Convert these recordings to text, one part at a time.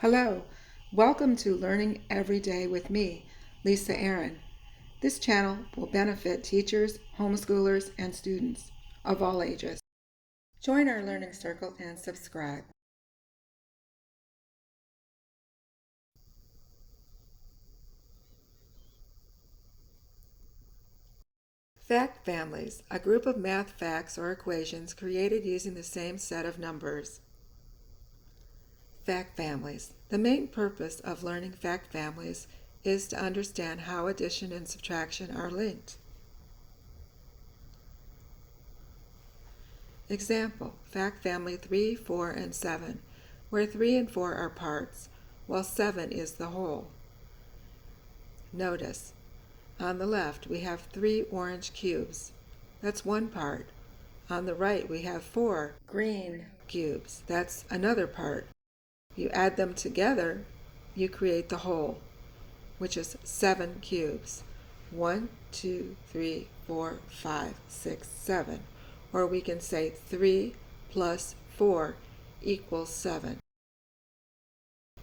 Hello, welcome to Learning Every Day with me, Lisa Aaron. This channel will benefit teachers, homeschoolers, and students of all ages. Join our learning circle and subscribe. Fact families, a group of math facts or equations created using the same set of numbers. Fact families. The main purpose of learning fact families is to understand how addition and subtraction are linked. Example, fact family 3, 4, and 7, where 3 and 4 are parts, while 7 is the whole. Notice, on the left we have 3 orange cubes. That's one part. On the right we have 4 green cubes. That's another part. You add them together, you create the whole, which is 7 cubes. 1, 2, 3, 4, 5, 6, 7. Or we can say 3 plus 4 equals 7.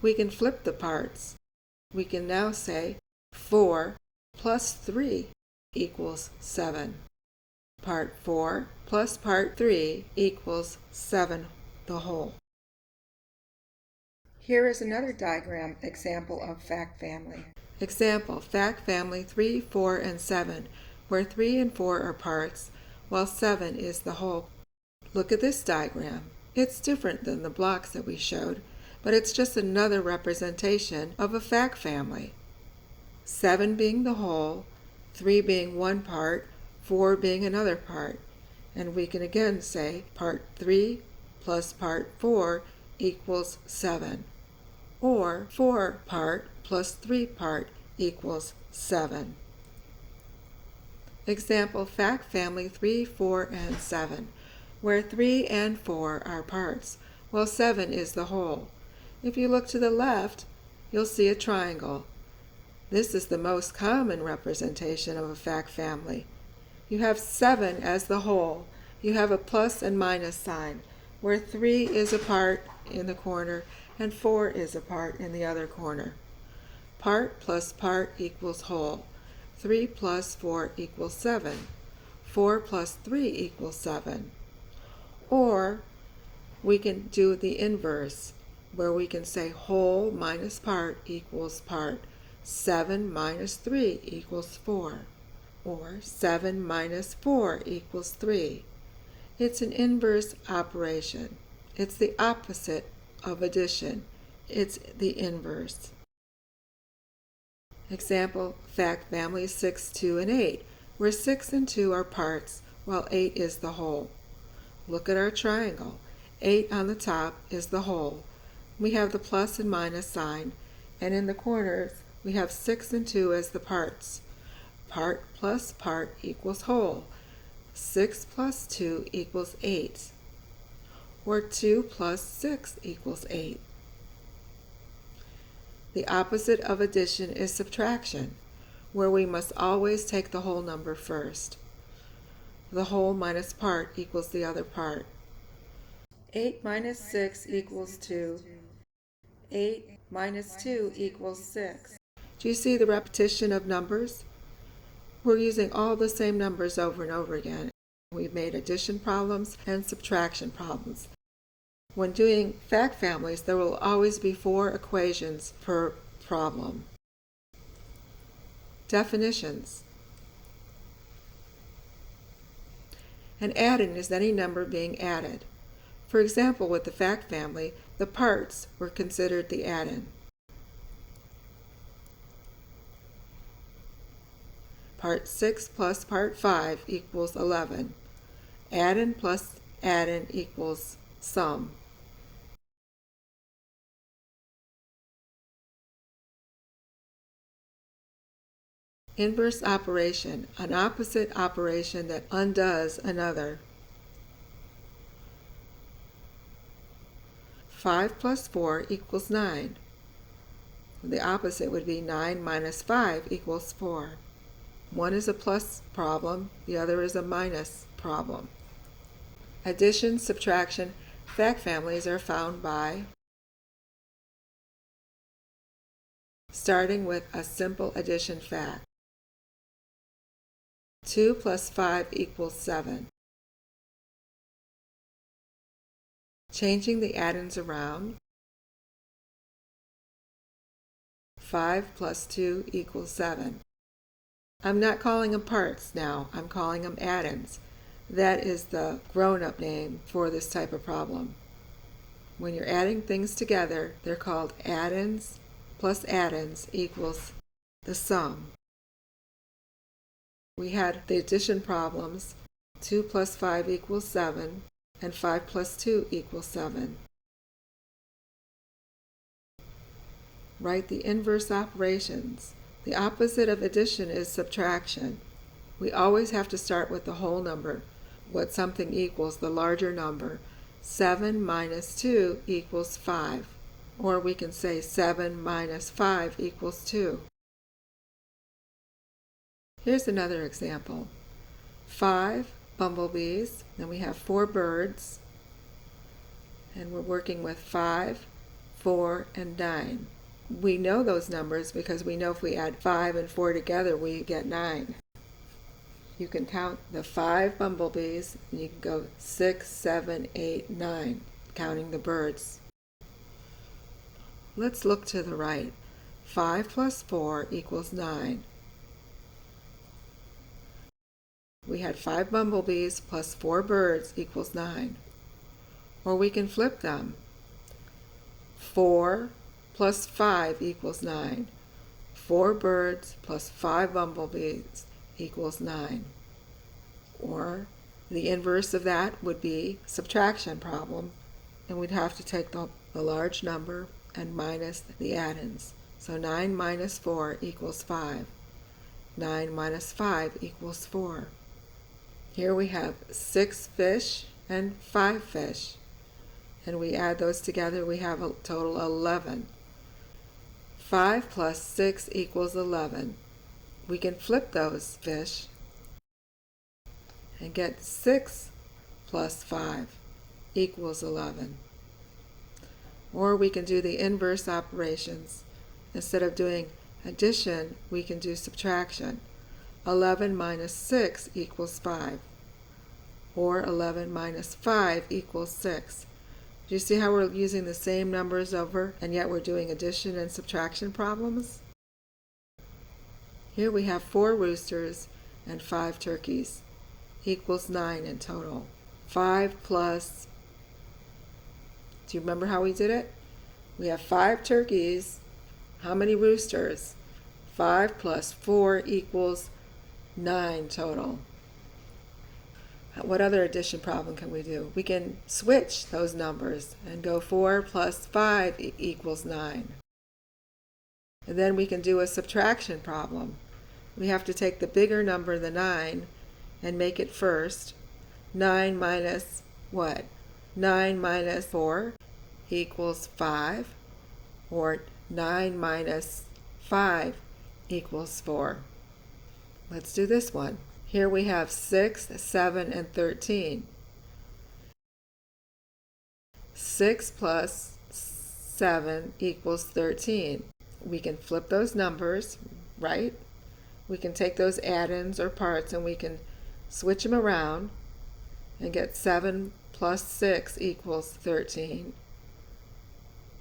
We can flip the parts. We can now say 4 plus 3 equals 7. Part 4 plus part 3 equals 7, the whole. Here is another diagram example of fact family. Example, fact family 3, 4, and 7, where 3 and 4 are parts, while 7 is the whole. Look at this diagram. It's different than the blocks that we showed, but it's just another representation of a fact family. 7 being the whole, 3 being one part, 4 being another part. And we can again say part 3 plus part 4 equals 7. Or 4 part plus 3 part equals 7. Example, fact family 3, 4, and 7, where 3 and 4 are parts, while 7 is the whole. If you look to the left, you'll see a triangle. This is the most common representation of a fact family. You have 7 as the whole. You have a plus and minus sign, where 3 is a part in the corner and 4 is a part in the other corner. Part plus part equals whole. 3 plus 4 equals 7. 4 plus 3 equals 7. Or we can do the inverse, where we can say whole minus part equals part. 7 minus 3 equals 4. Or 7 minus 4 equals 3. It's an inverse operation. It's the opposite of addition. It's the inverse. Example, fact families 6, 2, and 8, where 6 and 2 are parts, while 8 is the whole. Look at our triangle. 8 on the top is the whole. We have the plus and minus sign, and in the corners we have 6 and 2 as the parts. Part plus part equals whole. 6 plus 2 equals 8. Or 2 plus 6 equals 8. The opposite of addition is subtraction, where we must always take the whole number first. The whole minus part equals the other part. 8 minus 6 equals 2. 8 minus 2 equals 6. Do you see the repetition of numbers? We're using all the same numbers over and over again. We've made addition problems and subtraction problems. When doing fact families, there will always be 4 equations per problem. Definitions. An add-in is any number being added. For example, with the fact family, the parts were considered the add-in. Part 6 plus part 5 equals 11. Add-in plus add-in equals sum. Inverse operation, an opposite operation that undoes another. 5 plus 4 equals 9. The opposite would be 9 minus 5 equals 4. One is a plus problem, the other is a minus problem. Addition, subtraction, fact families are found by starting with a simple addition fact. 2 plus 5 equals 7. Changing the addends around, 5 plus 2 equals 7. I'm not calling them parts now, I'm calling them addends. That is the grown-up name for this type of problem. When you're adding things together, they're called addends plus addends equals the sum. We had the addition problems, 2 plus 5 equals 7, and 5 plus 2 equals 7. Write the inverse operations. The opposite of addition is subtraction. We always have to start with the whole number, what something equals, the larger number. 7 minus 2 equals 5. Or we can say 7 minus 5 equals 2. Here's another example. 5 bumblebees, and we have 4 birds, and we're working with 5, 4, and 9. We know those numbers because we know if we add 5 and 4 together, we get 9. You can count the 5 bumblebees, and you can go 6, 7, 8, 9, counting the birds. Let's look to the right. 5 plus 4 equals 9. We had 5 bumblebees plus 4 birds equals 9. Or we can flip them. 4 plus 5 equals 9. 4 birds plus 5 bumblebees equals 9. Or the inverse of that would be subtraction problem, and we'd have to take the large number and minus the addends. So 9 minus 4 equals 5. 9 minus 5 equals 4. Here we have 6 fish and 5 fish, and we add those together, we have a total of 11. 5 plus 6 equals 11. We can flip those fish and get 6 plus 5 equals 11. Or we can do the inverse operations. Instead of doing addition, we can do subtraction. 11 minus 6 equals 5. Or 11 minus 5 equals 6. Do you see how we're using the same numbers over, and yet we're doing addition and subtraction problems? Here we have 4 roosters and 5 turkeys, equals 9 in total. 5 plus, do you remember how we did it? We have 5 turkeys. How many roosters? 5 plus 4 equals 9 total. What other addition problem can we do? We can switch those numbers and go 4 plus 5 equals 9. And then we can do a subtraction problem. We have to take the bigger number, the 9, and make it first. 9 minus what? 9 minus 4 equals 5. Or 9 minus 5 equals 4. Let's do this one. Here we have 6, 7, and 13. 6 plus 7 equals 13. We can flip those numbers, right? We can take those addends or parts and we can switch them around and get 7 plus 6 equals 13.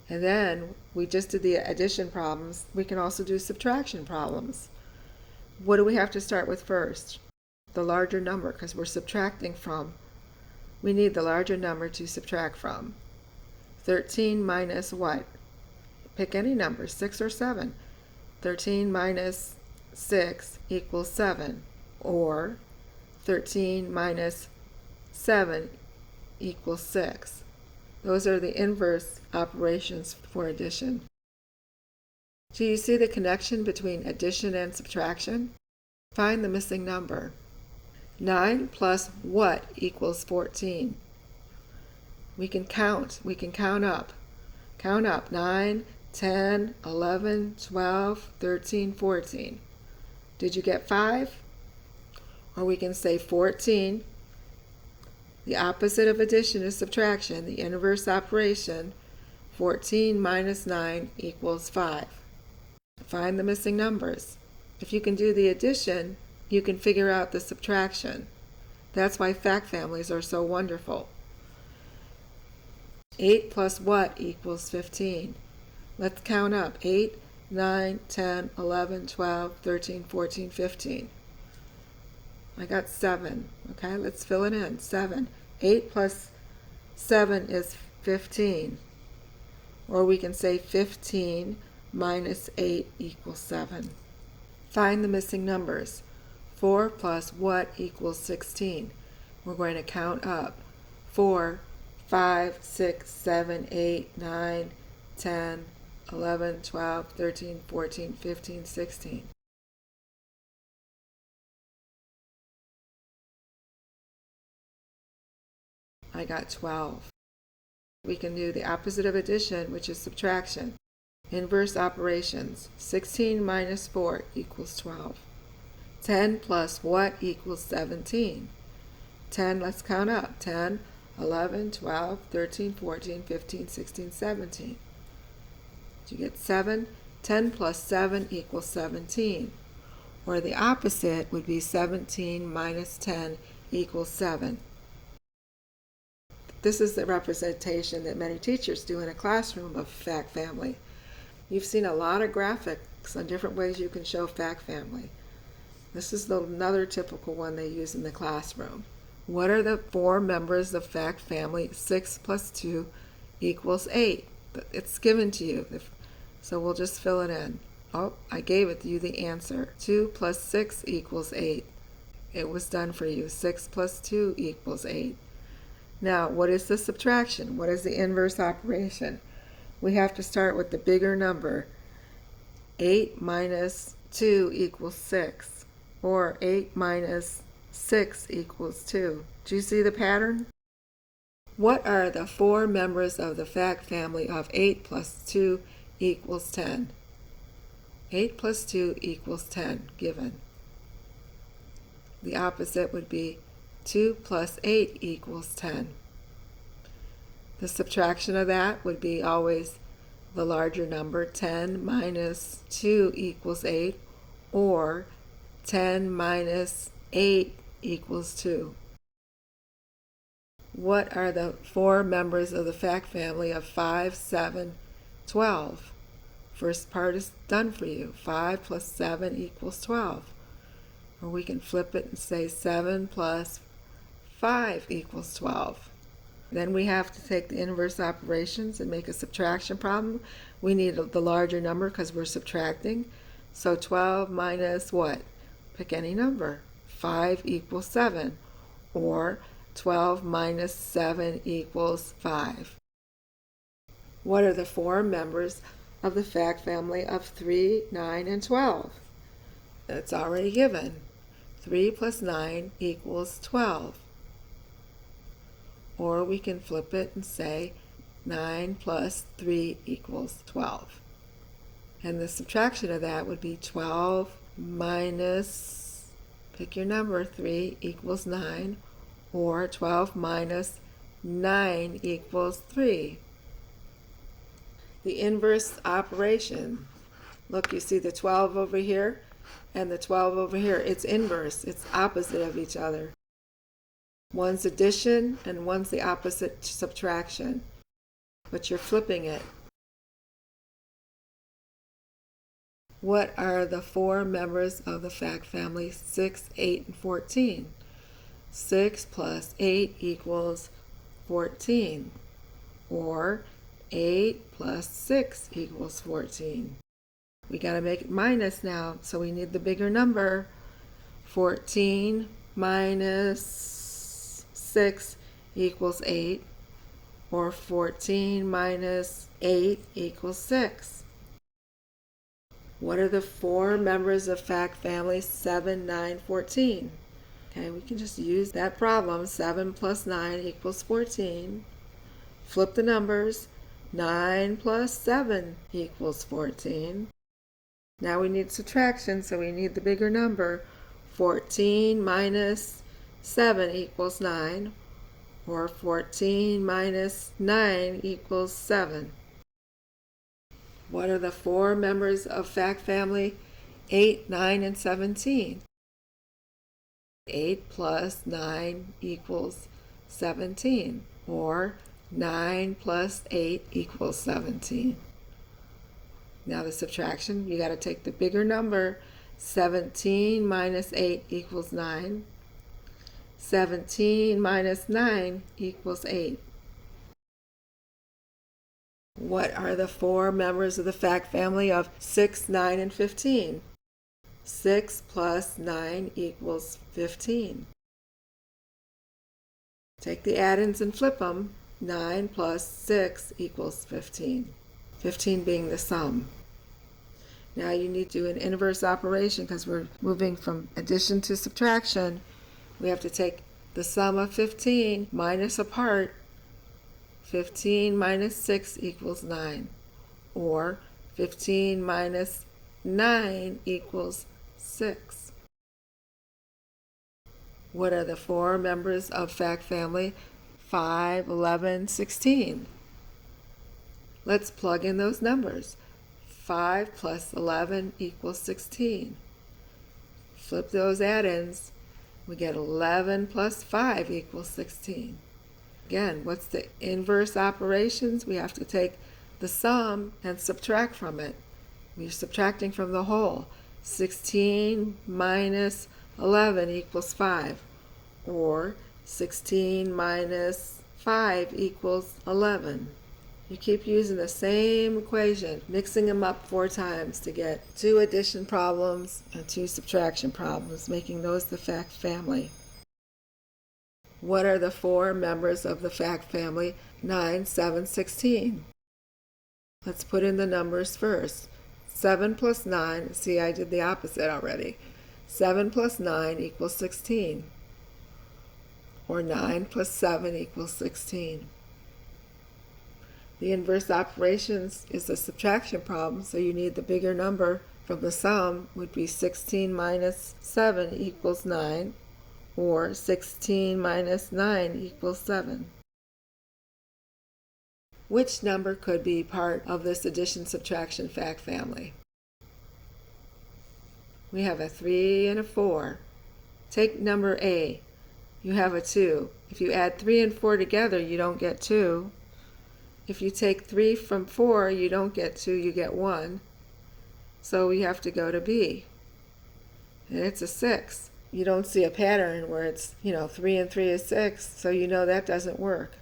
And then we just did the addition problems. We can also do subtraction problems. What do we have to start with first? The larger number, because we're subtracting from. We need the larger number to subtract from. 13 minus what? Pick any number, 6 or 7. 13 minus 6 equals 7. Or 13 minus 7 equals 6. Those are the inverse operations for addition. Do you see the connection between addition and subtraction? Find the missing number. 9 plus what equals 14? We can count. We can count up. Count up. 9, 10, 11, 12, 13, 14. Did you get 5? Or we can say 14. The opposite of addition is subtraction. The inverse operation, 14 minus 9 equals 5. Find the missing numbers. If you can do the addition, you can figure out the subtraction. That's why fact families are so wonderful. 8 plus what equals 15? Let's count up. 8, 9, 10, 11, 12, 13, 14, 15. I got 7. Okay, let's fill it in. 7. 8 plus 7 is 15. Or we can say 15 minus 8 equals 7. Find the missing numbers. 4 plus what equals 16? We're going to count up. 4, 5, 6, 7, 8, 9, 10, 11, 12, 13, 14, 15, 16. I got 12. We can do the opposite of addition, which is subtraction. Inverse operations. 16 minus 4 equals 12. 10 plus what equals 17? 10, let's count up. 10, 11, 12, 13, 14, 15, 16, 17. Did you get 7? 10 plus 7 equals 17. Or the opposite would be 17 minus 10 equals 7. This is the representation that many teachers do in a classroom of fact family. You've seen a lot of graphics on different ways you can show fact family. This is another typical one they use in the classroom. What are the 4 members of fact family? 6 plus 2 equals 8. It's given to you, so we'll just fill it in. Oh, I gave it to you the answer. 2 plus 6 equals 8. It was done for you. 6 plus 2 equals 8. Now, what is the subtraction? What is the inverse operation? We have to start with the bigger number. 8 minus 2 equals 6. Or 8 minus 6 equals 2. Do you see the pattern? What are the 4 members of the fact family of 8 plus 2 equals 10? 8 plus 2 equals 10, given. The opposite would be 2 plus 8 equals 10. The subtraction of that would be always the larger number. 10 minus 2 equals 8, or 10 minus 8 equals 2. What are the 4 members of the fact family of 5, 7, 12? First part is done for you. 5 plus 7 equals 12. Or we can flip it and say 7 plus 5 equals 12. Then we have to take the inverse operations and make a subtraction problem. We need the larger number because we're subtracting. So 12 minus what? Pick any number. 5 equals 7. Or 12 minus 7 equals 5. What are the 4 members of the fact family of 3, 9, and 12? It's already given. 3 plus 9 equals 12. Or we can flip it and say 9 plus 3 equals 12. And the subtraction of that would be 12 minus, pick your number, 3 equals 9, or 12 minus 9 equals 3. The inverse operation. Look, you see the 12 over here and the 12 over here. It's inverse. It's opposite of each other. One's addition and one's the opposite, subtraction. But you're flipping it. What are the 4 members of the fact family 6, 8, and 14? 6 plus 8 equals 14. Or 8 plus 6 equals 14. We got to make it minus now, so we need the bigger number. 14 minus 6 equals 8, or 14 minus 8 equals 6. What are the 4 members of fact family 7, 9, 14? Okay, we can just use that problem. 7 plus 9 equals 14. Flip the numbers. 9 plus 7 equals 14. Now we need subtraction, so we need the bigger number. 14 minus 7 equals 9, or 14 minus 9 equals 7. What are the four members of fact family 8, 9, and 17? 8 plus 9 equals 17, or 9 plus 8 equals 17. Now the subtraction, you got to take the bigger number. 17 minus 8 equals 9. 17 minus 9 equals 8. What are the four members of the fact family of 6, 9, and 15? 6 plus 9 equals 15. Take the add-ins and flip them. 9 plus 6 equals 15. 15 being the sum. Now you need to do an inverse operation because we're moving from addition to subtraction. We have to take the sum of 15 minus a part. 15 minus 6 equals 9. Or 15 minus 9 equals 6. What are the four members of fact family 5, 11, 16? Let's plug in those numbers. 5 plus 11 equals 16. Flip those add-ins. We get 11 plus 5 equals 16. Again, what's the inverse operations? We have to take the sum and subtract from it. We're subtracting from the whole. 16 minus 11 equals 5. Or 16 minus 5 equals 11. You keep using the same equation, mixing them up 4 times to get 2 addition problems and 2 subtraction problems, making those the fact family. What are the four members of the fact family 9, 7, 16? Let's put in the numbers first. 7 plus 9, see I did the opposite already. 7 plus 9 equals 16. Or 9 plus 7 equals 16. The inverse operations is a subtraction problem, so you need the bigger number from the sum would be 16 minus 7 equals 9, or 16 minus 9 equals 7. Which number could be part of this addition-subtraction fact family? We have a 3 and a 4. Take number A. You have a 2. If you add 3 and 4 together, you don't get 2. If you take 3 from 4, you don't get 2, you get 1. So we have to go to B. And it's a 6. You don't see a pattern where it's, 3 and 3 is 6, so you know that doesn't work.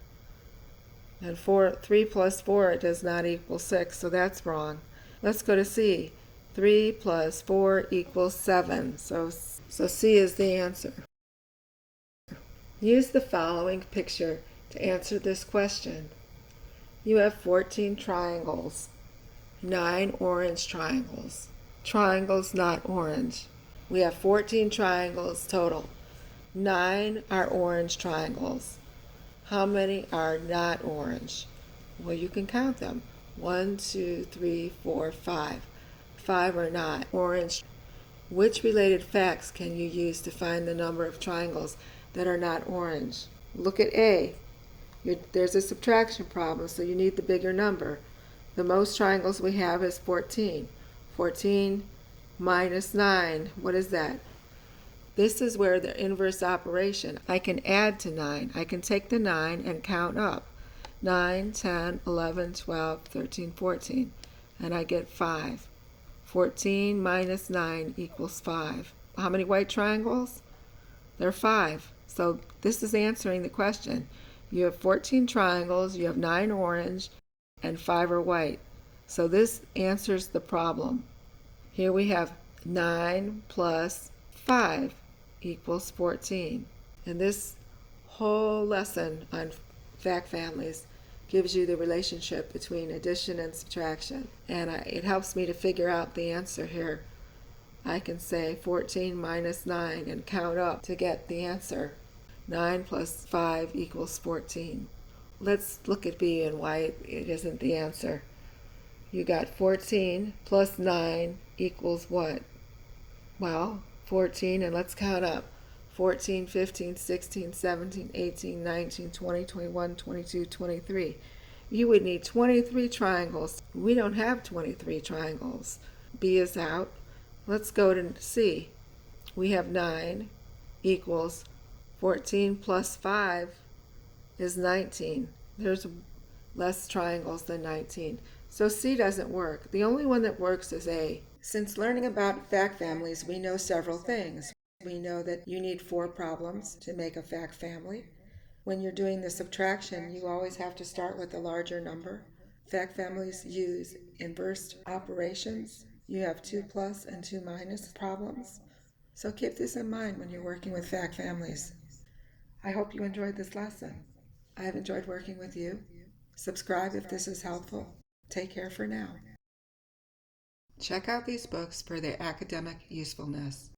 And 3 plus 4, it does not equal 6, so that's wrong. Let's go to C. 3 plus 4 equals 7, so C is the answer. Use the following picture to answer this question. You have 14 triangles, 9 orange triangles. Triangles, not orange. We have 14 triangles total. 9 are orange triangles. How many are not orange? Well, you can count them. 1, 2, 3, 4, 5. 5 are not orange. Which related facts can you use to find the number of triangles that are not orange? Look at A. There's a subtraction problem, so you need the bigger number. The most triangles we have is 14. 14 minus 9, what is that? This is where the inverse operation, I can add to 9. I can take the 9 and count up. 9, 10, 11, 12, 13, 14. And I get 5. 14 minus 9 equals 5. How many white triangles? There are 5. So this is answering the question. You have 14 triangles, you have 9 orange, and 5 are white. So this answers the problem. Here we have 9 plus 5 equals 14. And this whole lesson on fact families gives you the relationship between addition and subtraction. And it helps me to figure out the answer here. I can say 14 minus 9 and count up to get the answer. 9 plus 5 equals 14. Let's look at B and why it isn't the answer. You got 14 plus 9 equals what? Well, 14, and let's count up. 14, 15, 16, 17, 18, 19, 20, 21, 22, 23. you would need 23 triangles. We don't have 23 triangles. B is out. Let's go to C. We have 9 equals 14 plus 5 is 19. There's less triangles than 19. So C doesn't work. The only one that works is A. Since learning about fact families, we know several things. We know that you need 4 problems to make a fact family. When you're doing the subtraction, you always have to start with a larger number. Fact families use inverse operations. You have 2 plus and 2 minus problems. So keep this in mind when you're working with fact families. I hope you enjoyed this lesson. I have enjoyed working with you. Subscribe if this is helpful. Take care for now. Check out these books for their academic usefulness.